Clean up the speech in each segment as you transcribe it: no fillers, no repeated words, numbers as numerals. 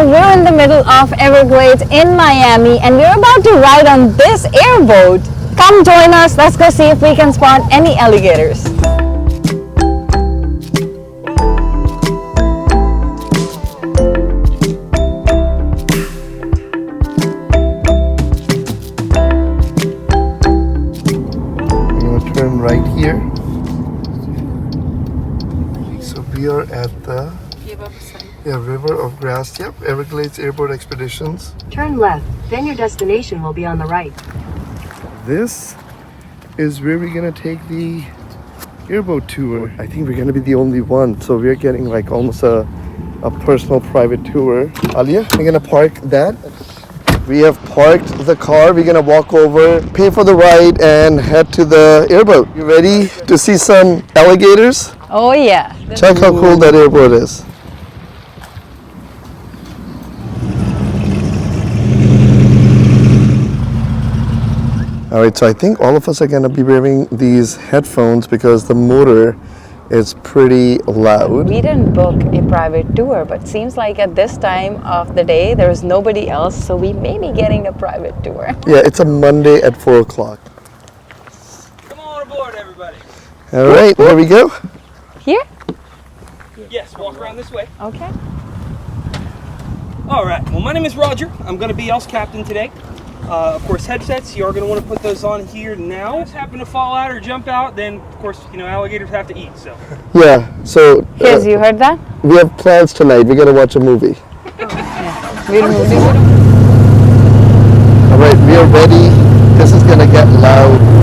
we're in the middle of Everglades in Miami and we're about to ride on this airboat. Come join us, let's go see if we can spot any alligators. Turn right here. So we are at the River of Grass. Yep, Everglades Airboat Expeditions. Turn left, then your destination will be on the right. This is where we're gonna take the airboat tour. I think we're gonna be the only one, so we're getting like almost a personal private tour. Alia, we're gonna park that. We have parked the car. We're gonna walk over, pay for the ride, and head to the airboat. You ready to see some alligators? Oh yeah. Check how cool that airboat is. All right, so I think all of us are gonna be wearing these headphones because the motor is pretty loud. We didn't book a private tour, but seems like at this time of the day there is nobody else, so we may be getting a private tour. Yeah, it's a Monday at 4 o'clock. Come on aboard, everybody. All right, here we go. Here? Yes, walk around this way. Okay. All right, well, my name is Roger. I'm going to be y'all's captain today. Of course, headsets, you are going to want to put those on here now. If you happen to fall out or jump out, then, of course, you know, alligators have to eat, so. Yeah, so... Yes, you heard that? We have plans tonight. We're going to watch a movie. All right, we are ready. This is going to get loud.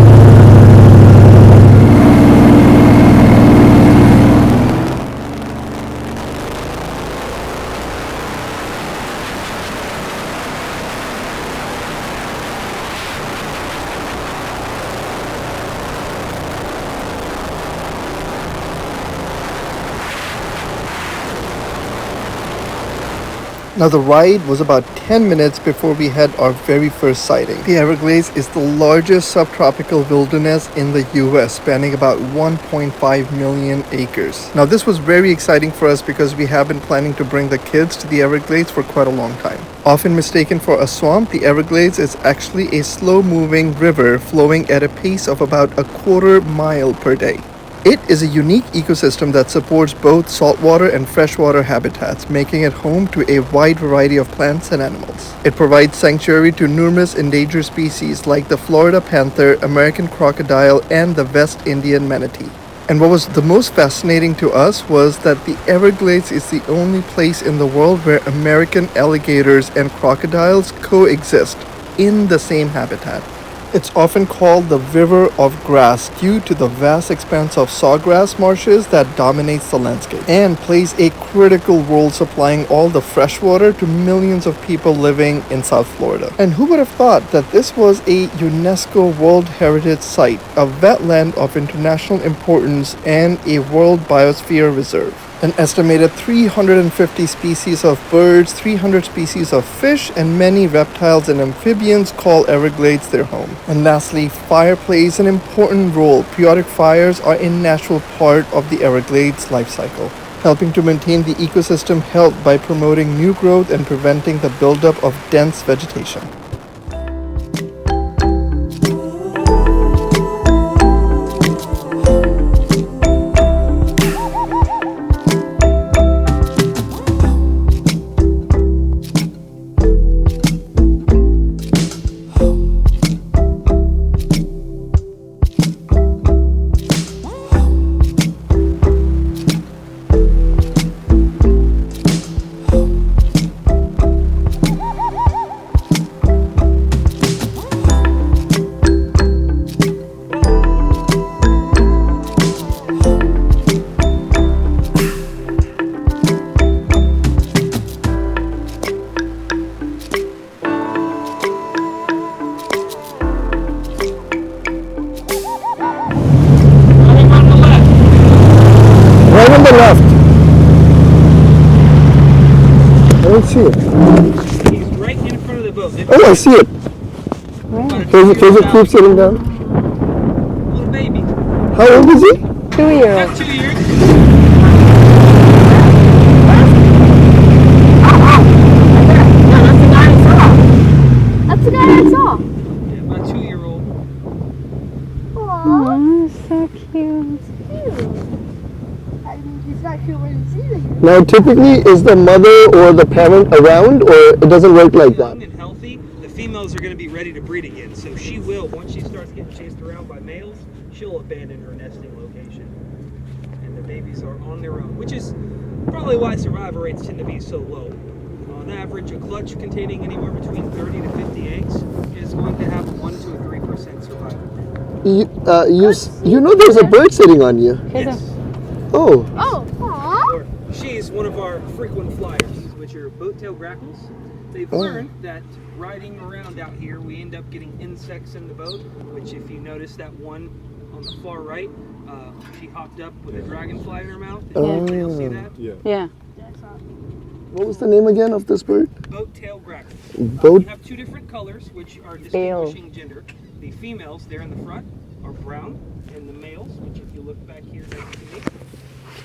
Now the ride was about 10 minutes before we had our very first sighting. The Everglades is the largest subtropical wilderness in the US, spanning about 1.5 million acres. Now this was very exciting for us because we have been planning to bring the kids to the Everglades for quite a long time. Often mistaken for a swamp, the Everglades is actually a slow-moving river flowing at a pace of about a quarter mile per day. It is a unique ecosystem that supports both saltwater and freshwater habitats, making it home to a wide variety of plants and animals. It provides sanctuary to numerous endangered species like the Florida panther, American crocodile, and the West Indian manatee. And what was the most fascinating to us was that the Everglades is the only place in the world where American alligators and crocodiles coexist in the same habitat. It's often called the River of Grass due to the vast expanse of sawgrass marshes that dominates the landscape and plays a critical role supplying all the fresh water to millions of people living in South Florida. And who would have thought that this was a UNESCO World Heritage Site, a wetland of international importance, and a World Biosphere Reserve. An estimated 350 species of birds, 300 species of fish, and many reptiles and amphibians call Everglades their home. And lastly, fire plays an important role. Periodic fires are a natural part of the Everglades life cycle, helping to maintain the ecosystem health by promoting new growth and preventing the buildup of dense vegetation. On the left. I don't see it. He's right in front of the boat. Oh, I see it. There's a group sitting down. Little baby. How old is he? 2-year-old. About 2 years. Now, typically, is the mother or the parent around, or it doesn't work like that? Young and healthy, the females are going to be ready to breed again. So she will, once she starts getting chased around by males, she'll abandon her nesting location. And the babies are on their own, which is probably why survival rates tend to be so low. On average, a clutch containing anywhere between 30 to 50 eggs is going to have 1 to 3% survival rate. You know there's a bird sitting on you. Yes. Oh. Or she's one of our frequent flyers, which are boat-tailed grackles. They've learned that riding around out here, we end up getting insects in the boat, which if you notice that one on the far right, she hopped up with a dragonfly in her mouth. Did anybody else see that? Yeah. What was the name again of this bird? Boat-tailed grackles. Boat. We have two different colors, which are distinguishing gender. The females, there in the front, are brown, and the males, which if you look back here next to me,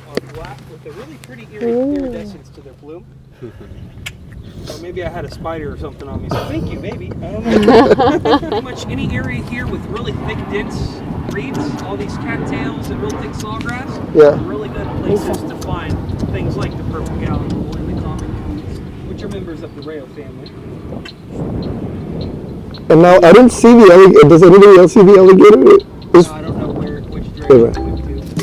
are black with a really pretty iridescence to their plume. Or maybe I had a spider or something on me, so thank you, maybe. I don't know. Pretty much any area here with really thick, dense reeds, all these cattails and real thick sawgrass, are really good places to find things like the purple gallinule and the common coots, which are members of the rail family. And now I don't see the alligator. Does anybody else see the alligator? I don't know which direction it went to.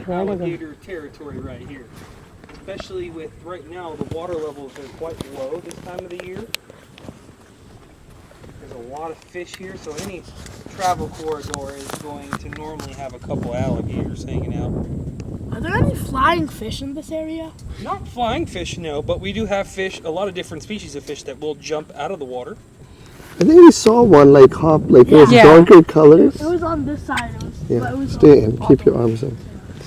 Alligator territory right here. Especially with right now the water levels are quite low this time of the year. There's a lot of fish here, so any travel corridor is going to normally have a couple alligators hanging out. Are there any flying fish in this area? Not flying fish, no, but we do have fish, a lot of different species of fish that will jump out of the water. I think we saw one like hop, like it was darker colors. It was on this side. It was Stay in, keep your arms in.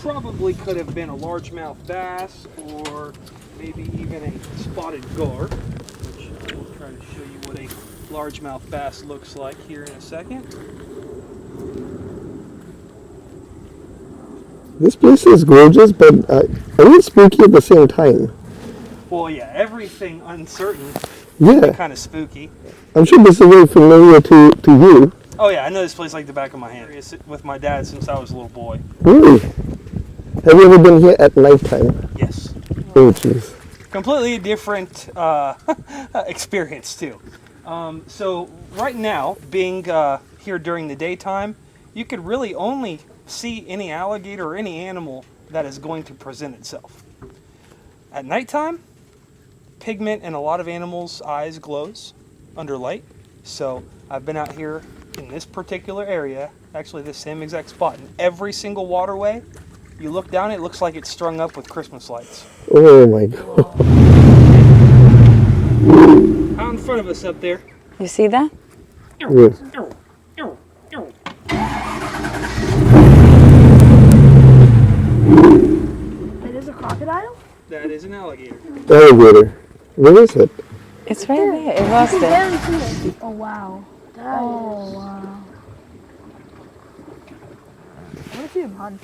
Probably could have been a largemouth bass or maybe even a spotted gar, which we'll try to show you what a largemouth bass looks like here in a second. This place is gorgeous, but a little spooky at the same time. Well, yeah, everything uncertain. Yeah. Kind of spooky. I'm sure this is very familiar to you. Oh yeah, I know this place like the back of my hand. With my dad since I was a little boy. Really? Have you ever been here at nighttime? Yes. Oh, jeez. Completely different experience too. So right now, being here during the daytime, you could really only see any alligator or any animal that is going to present itself. At nighttime, pigment in a lot of animals' eyes glows under light. So I've been out here in this particular area, actually this same exact spot, in every single waterway. You look down, it looks like it's strung up with Christmas lights. Oh my God. Out in front of us up there. You see that? Yeah. It is a crocodile? That is an alligator. Alligator. Where is it? It's right there. It was there. Oh wow. Oh wow. I want to see him hunt.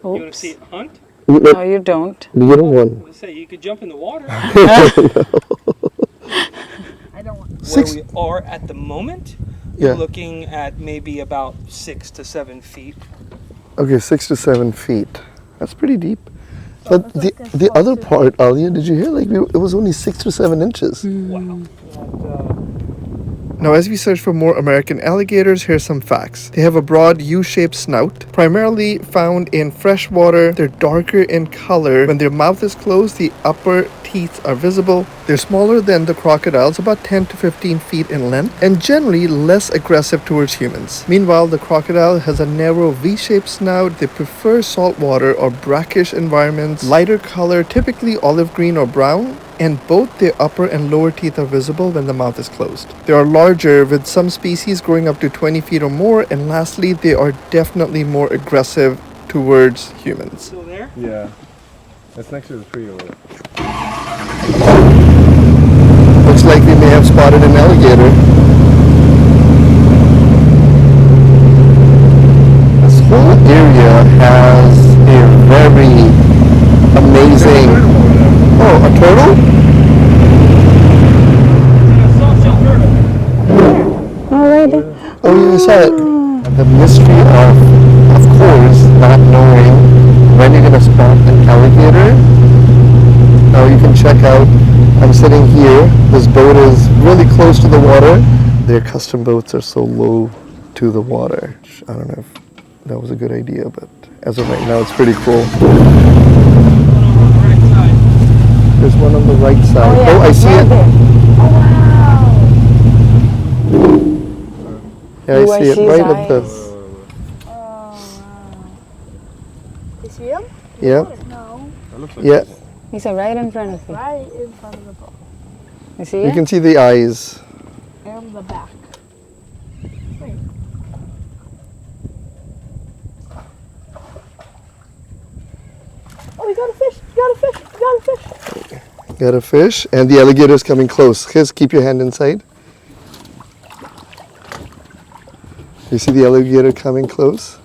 You want to Oops. see it hunt? No, you don't. You don't want. Let's say you could jump in the water. I don't want. Where we are at the moment, Yeah. you're looking at maybe about 6 to 7 feet. Okay, 6 to 7 feet. That's pretty deep. But the other part, Alia, did you hear? Like it was only 6 to 7 inches. Wow. Now, as we search for more American alligators, here's some facts. They have a broad U-shaped snout, primarily found in freshwater. They're darker in color. When their mouth is closed, the upper teeth are visible. They're smaller than the crocodiles, about 10 to 15 feet in length, and generally less aggressive towards humans. Meanwhile, the crocodile has a narrow V-shaped snout. They prefer saltwater or brackish environments, lighter color, typically olive green or brown, and both their upper and lower teeth are visible when the mouth is closed. They are larger, with some species growing up to 20 feet or more, and lastly, they are definitely more aggressive towards humans. Still there? Yeah. That's next to the tree over there. Looks like we may have spotted an alligator. This whole area has a very amazing... Oh, a turtle? Already? Oh, yeah, I saw it. The mystery of course, not knowing when you're going to spot an alligator. Now you can check out, I'm sitting here. This boat is really close to the water. Their custom boats are so low to the water. I don't know if that was a good idea, but as of right now, it's pretty cool. There's one on the right side. yeah. Oh, I see it. There. Yeah, I You see it see right his at the... eyes. Oh wow. You see him? Yeah, No. That looks like yeah. He's right in front of you. Right in front of the boat. You see You it? can see the eyes. And the back. Wait. Oh, we got a fish! We got a fish! We got a fish! Got a fish, and the alligator's coming close. Chris, keep your hand inside. You see the alligator coming close?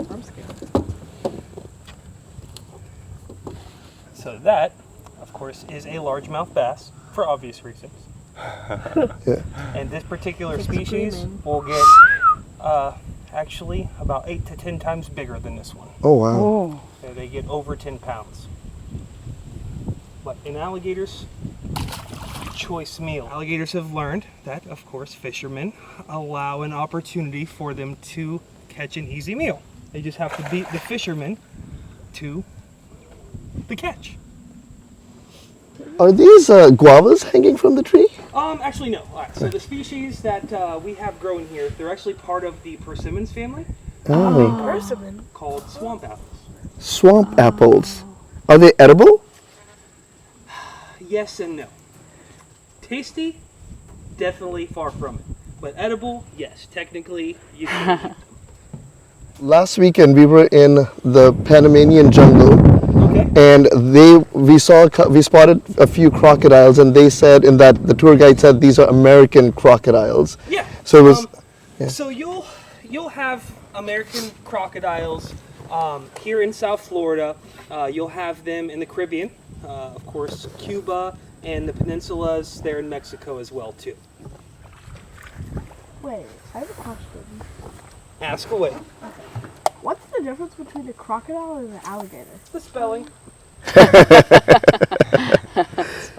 I'm scared. So that, of course, is a largemouth bass for obvious reasons. Yeah. And this particular It's species screaming. will get actually about 8 to 10 times bigger than this one. Oh, wow. Oh. So they get over 10 pounds. But in alligators, choice meal. Alligators have learned that, of course, fishermen allow an opportunity for them to catch an easy meal. They just have to beat the fishermen to the catch. Are these guavas hanging from the tree? Actually no. All right, so the species that we have growing here, they're actually part of the persimmons family Oh. Persimmon. called swamp apples. Swamp apples. Are they edible? Yes and no. Tasty? Definitely far from it. But edible? Yes. Technically, you can eat them. Last weekend we were in the Panamanian jungle, Okay. and we spotted a few crocodiles, and they said the tour guide said these are American crocodiles. Yeah. So it was So you'll have American crocodiles here in South Florida. You'll have them in the Caribbean, of course, Cuba and the peninsulas there in Mexico as well too. Wait, I have a question. Ask away. the difference between a crocodile and an alligator? The spelling.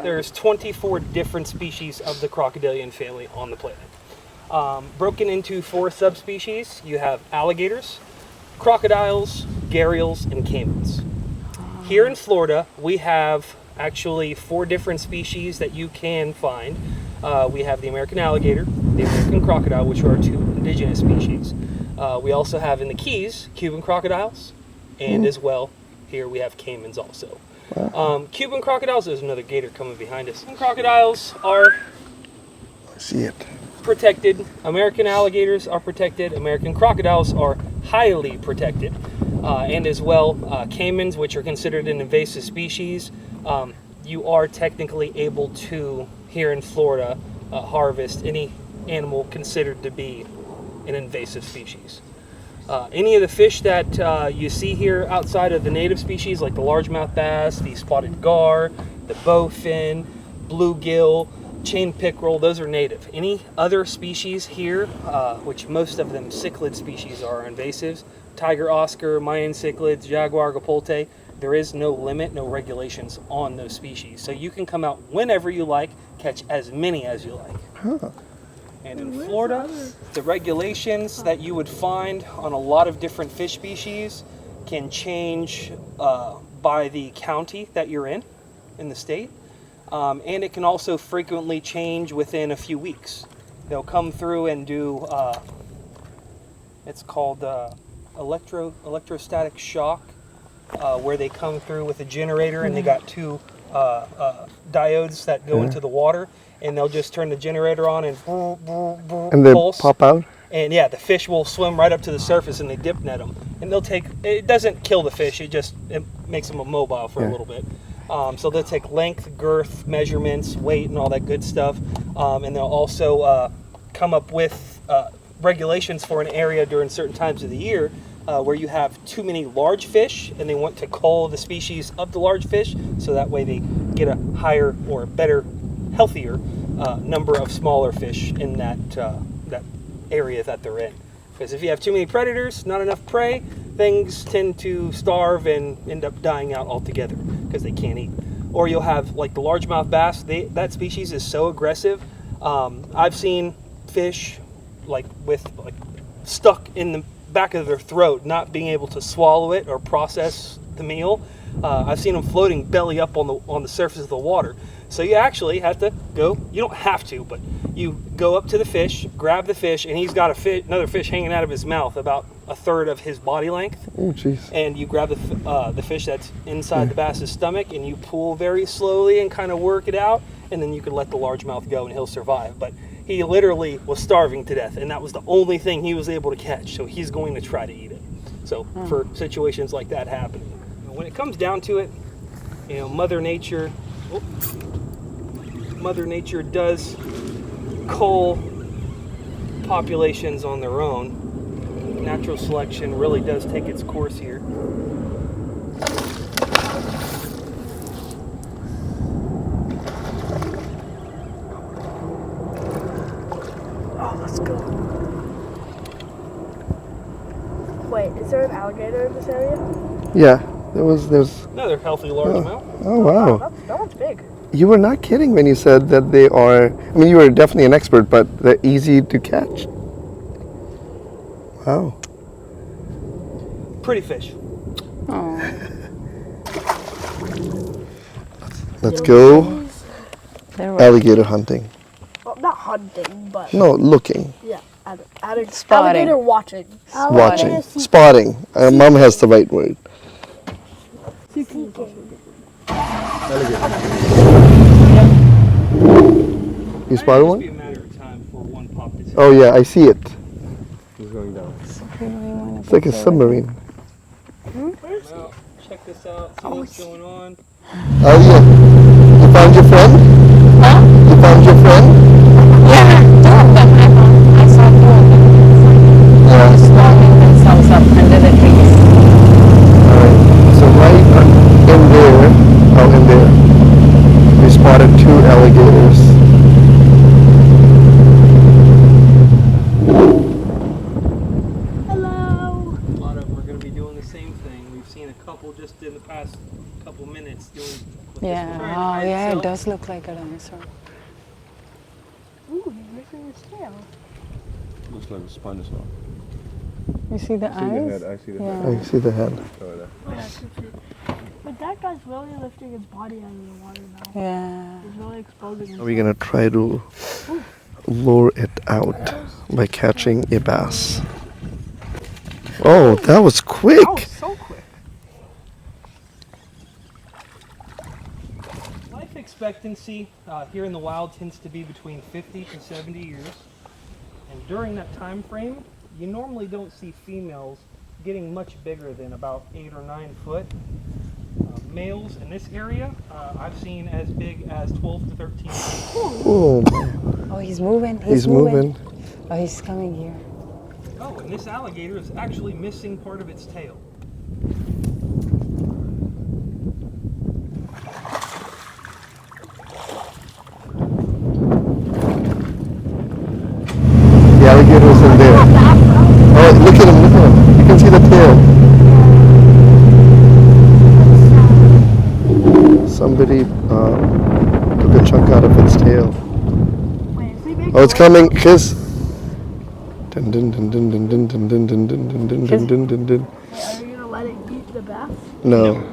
There's 24 different species of the crocodilian family on the planet. Broken into 4 subspecies, you have alligators, crocodiles, gharials, and caimans. Here in Florida, we have actually 4 different species that you can find. We have the American alligator, the American crocodile, which are our 2 indigenous species. We also have in the Keys, Cuban crocodiles, and as well, here we have caimans also. Cuban crocodiles, there's another gator coming behind us. Crocodiles are I see it. protected. American alligators are protected. American crocodiles are highly protected. And as well, caimans, which are considered an invasive species, you are technically able to, here in Florida, harvest any animal considered to be an invasive species. Any of the fish that you see here outside of the native species, like the largemouth bass, the spotted gar, the bowfin, bluegill, chain pickerel, those are native. Any other species here, which most of them cichlid species are invasives, tiger oscar, Mayan cichlids, jaguar gapolte, there is no limit, no regulations on those species. So you can come out whenever you like, catch as many as you like. Huh. And in Florida, the regulations that you would find on a lot of different fish species can change by the county that you're in the state. And it can also frequently change within a few weeks. They'll come through and do, it's called electrostatic shock, where they come through with a generator and they got 2 diodes that go into the water, and they'll just turn the generator on and then pulse. pop out? And yeah, the fish will swim right up to the surface and they dip net them. And they'll take, it doesn't kill the fish, it makes them immobile for a little bit. So they'll take length, girth, measurements, weight, and all that good stuff. And they'll also come up with regulations for an area during certain times of the year where you have too many large fish and they want to cull the species of the large fish, so that way they get a higher or better, healthier number of smaller fish in that area that they're in. Because if you have too many predators, not enough prey, things tend to starve and end up dying out altogether because they can't eat. Or you'll have like the largemouth bass. That species is so aggressive. I've seen fish like stuck in the back of their throat, not being able to swallow it or process the meal. I've seen them floating belly up on the surface of the water. So you actually have to go, you don't have to, but you go up to the fish, grab the fish, and he's got another fish hanging out of his mouth about a third of his body length. Oh, jeez. And you grab the fish that's inside the bass's stomach, and you pull very slowly and kind of work it out, and then you can let the largemouth go and he'll survive. But he literally was starving to death, and that was the only thing he was able to catch, so he's going to try to eat it. So for situations like that happening. When it comes down to it, Mother Nature does cull populations on their own. Natural selection really does take its course here. Oh, let's go. Wait, is there an alligator in this area? Yeah, there's... Another healthy largemouth. Oh, wow. That one's big. You were not kidding when you said that they are... I mean, you were definitely an expert, but they're easy to catch. Wow. Pretty fish. Let's go alligator hunting. Well, not hunting, but No, looking. yeah, Spotting. alligator watching. Watching. Spotting. Mom has the right word. You spotted It'd just be a one? matter of time for one pop to Oh yeah, I see it. He's going down. It's like a submarine. Well, check this out, see what's going on. Oh yeah. You found your friend? Huh? You found your friend? I saw 4 of them. Yeah. Just warming themselves up under the trees. Alright. So right in there, we spotted 2 alligators. Hello. A lot of them are going to be doing the couple minutes doing what Yeah. this was trying to Oh, hide yeah, it itself. does look like a dinosaur. Ooh, he's missing his tail. Looks like a Spinosaurus. You see the I see the eyes? head. I see the Yeah. head. I see the head. Over there. Oh, yeah, I can see. But that guy's really lifting his body out of the water now. Yeah. He's really exposing himself. Are we gonna try to lure it out by catching a bass? Oh, that was quick! Oh, so quick. Life expectancy here in the wild tends to be between 50 to 70 years. And during that time frame, you normally don't see females getting much bigger than about 8 or 9 foot. Males in this area, I've seen as big as 12 to 13 feet. Oh, man. Oh, he's moving. He's moving. Oh, he's coming here. Oh, and this alligator is actually missing part of its tail. The alligator's in there. Oh, look at him, look at him. You can see the tail. Somebody took a chunk out of its tail. Wait, is he making Oh, it's coming, kiss. Dun dun dun dun dun dun dun dun dun dun dun dun dun dun dun dun. Wait, are you gonna let it eat the bass? No.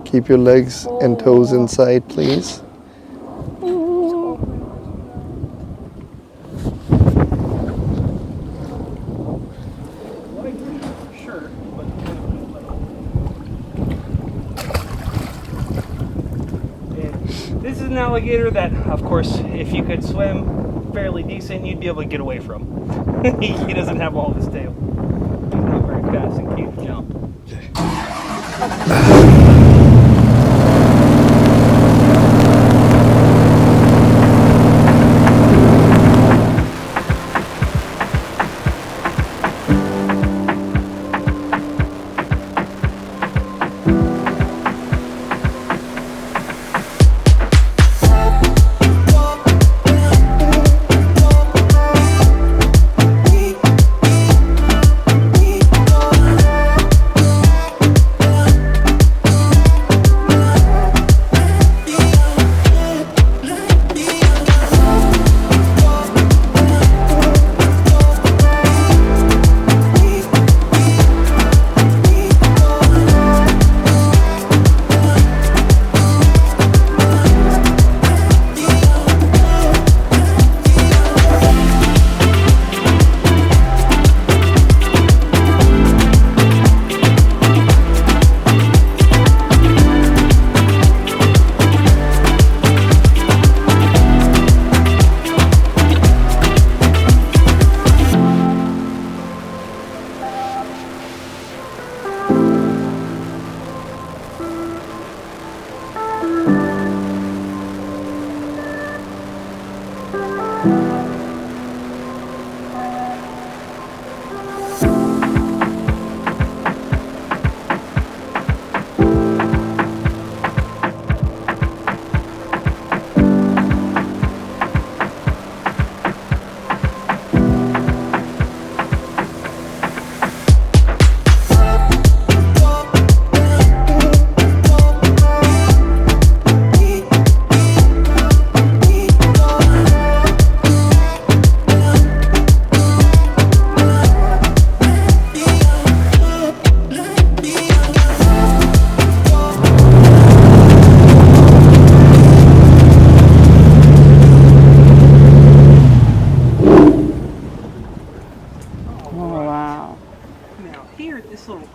Keep your legs and toes inside, please. Sure, and this is an alligator that, of course, if you could swim fairly decent, you'd be able to get away from. He doesn't have all of his tail. He's not very fast and can't jump.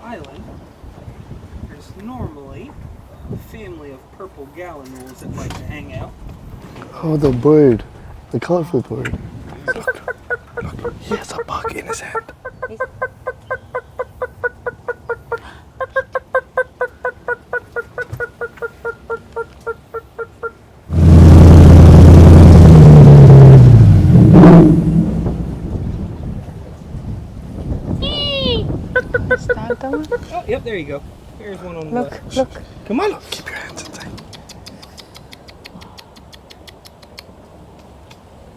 island, there's normally a family of purple gallinules that like to hang out. Oh, the bird. The colorful bird. Look, look. He has a bug in his hand. Is that the one? Oh, yep, there you go. There's one on the Look, left. look. Come on. Keep your hands inside.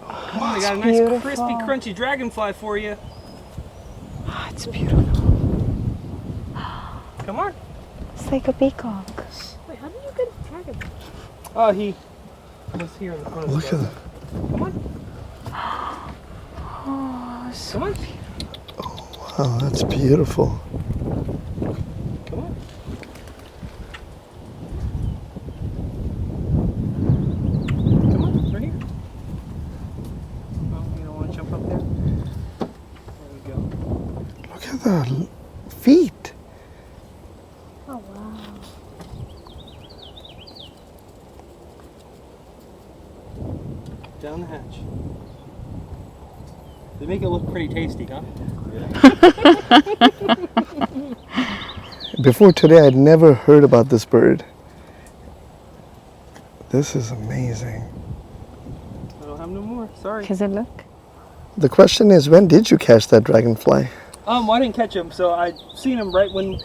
Come on, I got a nice beautiful. crispy, crunchy dragonfly for you. Oh, it's beautiful. Come on. It's like a peacock. Wait, how did you get a dragon? Oh, he was here in the front of the Look at boat. that. Come on. Oh, so Come on. Oh, that's beautiful. Come on. Come on, right here. Oh, you don't want to jump up there? There we go. Look at the feet. Oh wow. Down the hatch. They make it look pretty tasty, huh? Before today, I'd never heard about this bird. This is amazing. I don't have no more. Sorry. does it look? The question is, when did you catch that dragonfly? I didn't catch him. So I seen him right when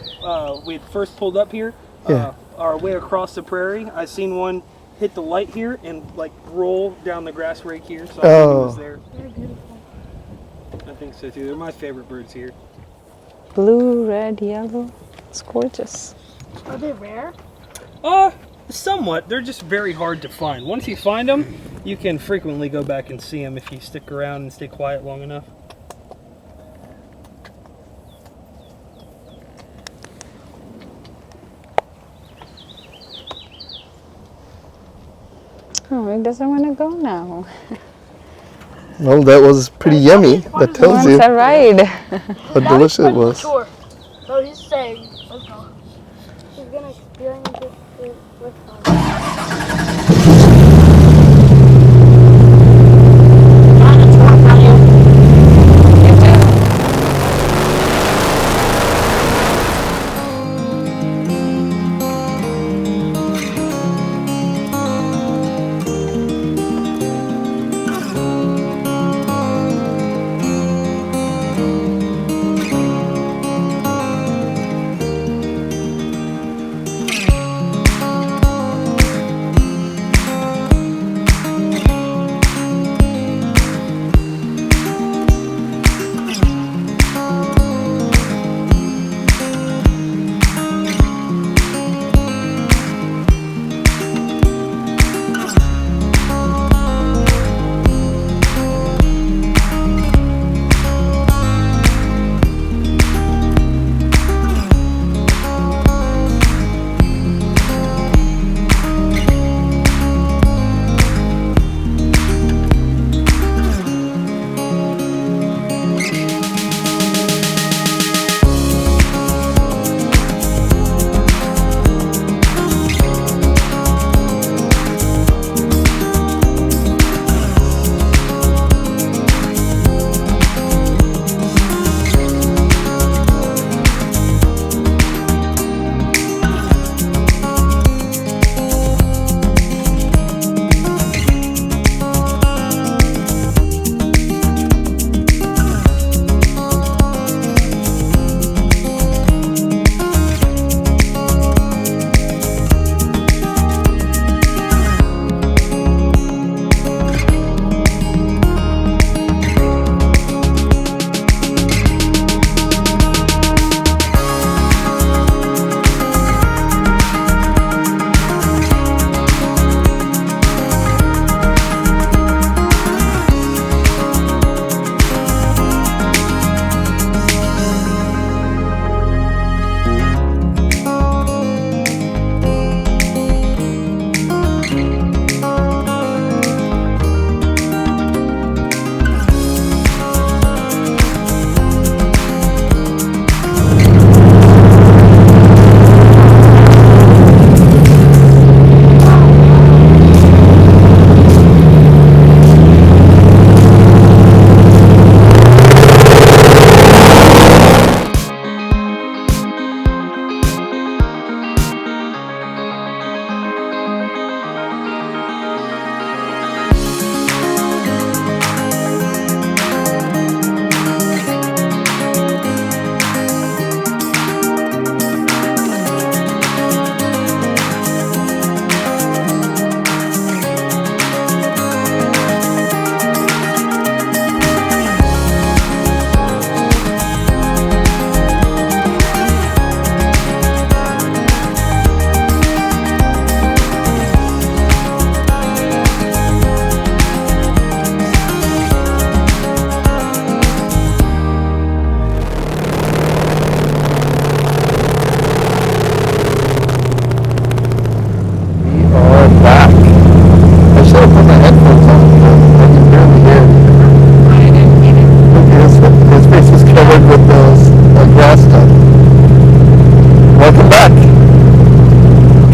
we had first pulled up here. Yeah. Our way across the prairie. I seen one hit the light here and like roll down the grass rake here. So I think he was there. They're beautiful. I think so too. They're my favorite birds here. Blue, red, yellow. It's gorgeous. Are they rare? Somewhat. They're just very hard to find. Once you find them, you can frequently go back and see them if you stick around and stay quiet long enough. Oh, it doesn't want to go now. Well, that was pretty yummy. That tells Wants you a ride. how delicious it was. Sure. So he's saying, let's go. He's gonna experience it with us.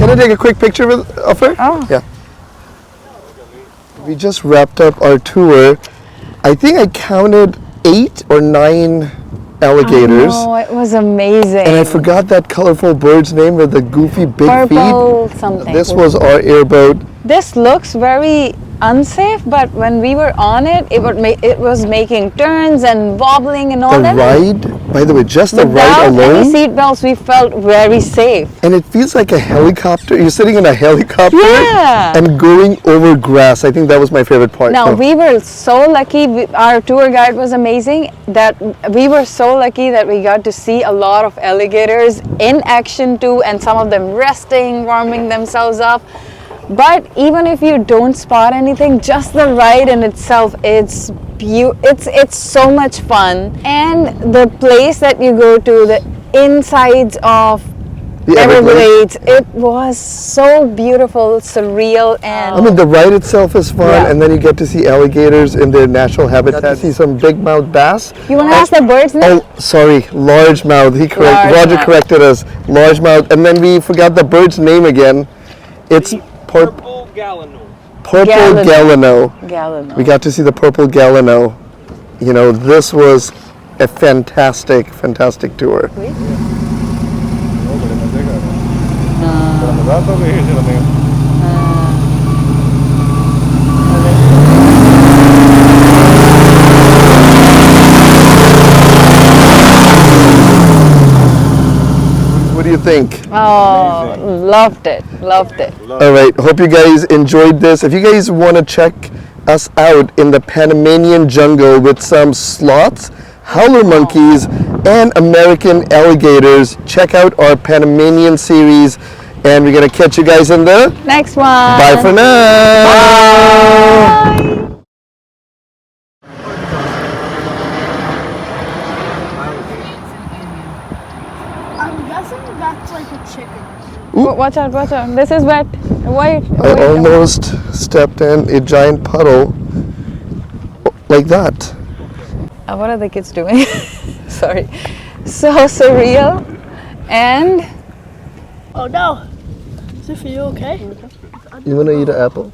Can I take a quick picture of her? Oh. Yeah. We just wrapped up our tour. I think I counted 8 or 9 alligators. Oh, it was amazing. And I forgot that colorful bird's name with the goofy big Purple feet. something. This was our airboat. This looks very unsafe, but when we were on it, it was making turns and wobbling and all The that. ride, by the way, just the ride Without any alone. seat belts, we felt very safe. And it feels like a helicopter. You're sitting in a helicopter Yeah. and going over grass. I think that was my favorite part. Now, So- we were so lucky, our tour guide was amazing, that we were so lucky that we got to see a lot of alligators in action too, and some of them resting, warming themselves up. But even if you don't spot anything, just the ride in itself, it's so much fun. And the place that you go to, the insides of The Everglades, it was so beautiful, surreal, and I mean, the ride itself is fun, Yeah. and then you get to see alligators in their natural habitat. To see some big mouth bass. you want to ask the birds name? Oh, sorry, largemouth. Roger Largemouth. corrected us. Largemouth, and then we forgot the bird's name again. It's Purple Gallinule. purple Gallinule. Gallinule. We got to see the purple Gallinule. You know, this was a fantastic tour. What do you think? Oh, loved it. All right, hope you guys enjoyed this. If you guys want to check us out in the Panamanian jungle with some sloths, howler monkeys, and American alligators, check out our Panamanian series, and we're going to catch you guys in the Next one. bye for now. Bye. I'm guessing that's like a chicken. Watch out. This is wet. Wait. I almost stepped in a giant puddle like that. What are the kids doing? Sorry. So surreal. And Oh no. Is it for you okay? You want to eat an apple?